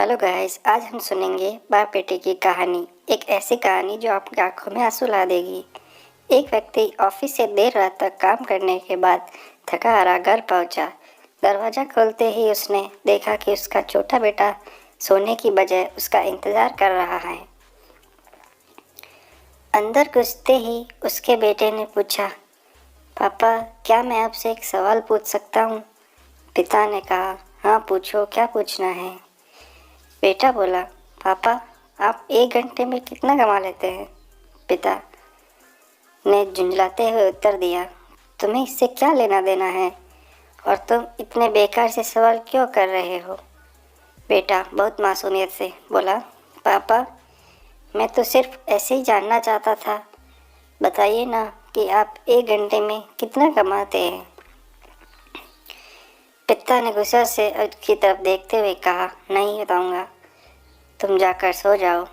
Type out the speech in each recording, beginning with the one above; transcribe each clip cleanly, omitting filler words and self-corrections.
Hello guys, आज हम सुनेंगे बाप बेटे की कहानी। एक ऐसी कहानी जो आपकी आंखों में आंसू ला देगी। एक व्यक्ति ऑफिस से देर रात तक काम करने के बाद थका हारा घर पहुंचा। दरवाज़ा खोलते ही उसने देखा कि उसका छोटा बेटा सोने की बजाय उसका इंतज़ार कर रहा है। अंदर घुसते ही उसके बेटे ने पूछा, पापा क्या मैं आपसे एक सवाल पूछ सकता हूँ? पिता ने कहा, हाँ पूछो, क्या पूछना है? बेटा बोला, पापा आप 1 घंटे में कितना कमा लेते हैं? पिता ने झुंझलाते हुए उत्तर दिया, तुम्हें इससे क्या लेना देना है और तुम इतने बेकार से सवाल क्यों कर रहे हो? बेटा बहुत मासूमियत से बोला, पापा मैं तो सिर्फ ऐसे ही जानना चाहता था, बताइए ना कि आप 1 घंटे में कितना कमाते हैं? पिता ने गुस्से से उसकी तरफ देखते हुए कहा, नहीं बताऊंगा, तुम जाकर सो जाओ।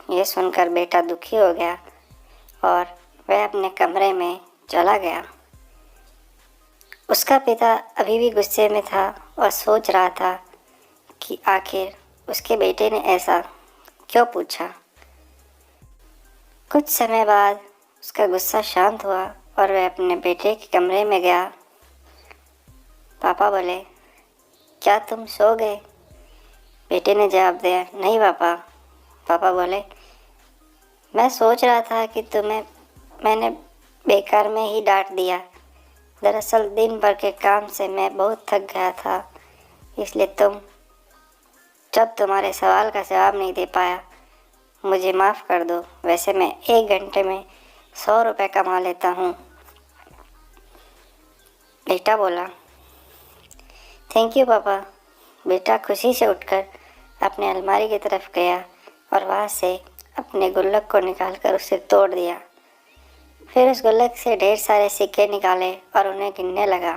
यह सुनकर बेटा दुखी हो गया और वह अपने कमरे में चला गया। उसका पिता अभी भी गुस्से में था और सोच रहा था कि आखिर उसके बेटे ने ऐसा क्यों पूछा। कुछ समय बाद उसका गुस्सा शांत हुआ और वह अपने बेटे के कमरे में गया। पापा बोले, क्या तुम सो गए? बेटे ने जवाब दिया, नहीं पापा। पापा बोले, मैं सोच रहा था कि तुम्हें मैंने बेकार में ही डांट दिया। दरअसल दिन भर के काम से मैं बहुत थक गया था, इसलिए जब तुम्हारे सवाल का जवाब नहीं दे पाया, मुझे माफ़ कर दो। वैसे मैं 1 घंटे में 100 रुपये कमा लेता हूँ। बेटा बोला, थैंक यू पापा। बेटा खुशी से उठकर अपने अलमारी की तरफ गया और वहाँ से अपने गुल्लक को निकालकर उसे तोड़ दिया। फिर उस गुल्लक से ढेर सारे सिक्के निकाले और उन्हें गिनने लगा।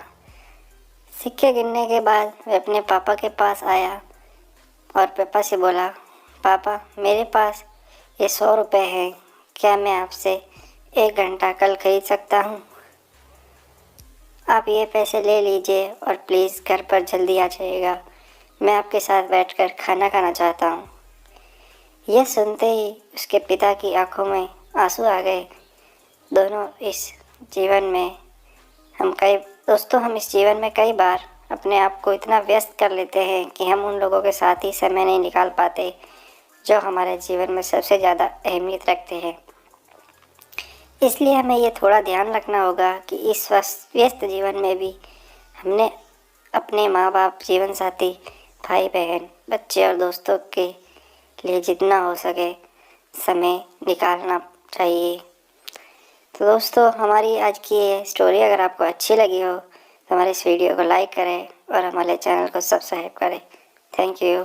सिक्के गिनने के बाद वह अपने पापा के पास आया और पापा से बोला, पापा मेरे पास ये 100 रुपये हैं, क्या मैं आपसे 1 घंटा कल खरीद सकता हूँ? आप ये पैसे ले लीजिए और प्लीज़ घर पर जल्दी आ जाइएगा, मैं आपके साथ बैठकर खाना खाना चाहता हूँ। यह सुनते ही उसके पिता की आंखों में आंसू आ गए। हम इस जीवन में कई बार अपने आप को इतना व्यस्त कर लेते हैं कि हम उन लोगों के साथ ही समय नहीं निकाल पाते जो हमारे जीवन में सबसे ज़्यादा अहमियत रखते हैं। इसलिए हमें ये थोड़ा ध्यान रखना होगा कि इस व्यस्त जीवन में भी हमने अपने माँ बाप, जीवन साथी, भाई बहन, बच्चे और दोस्तों के लिए जितना हो सके समय निकालना चाहिए। तो दोस्तों, हमारी आज की ये स्टोरी अगर आपको अच्छी लगी हो तो हमारे इस वीडियो को लाइक करें और हमारे चैनल को सब्सक्राइब करें। Thank you.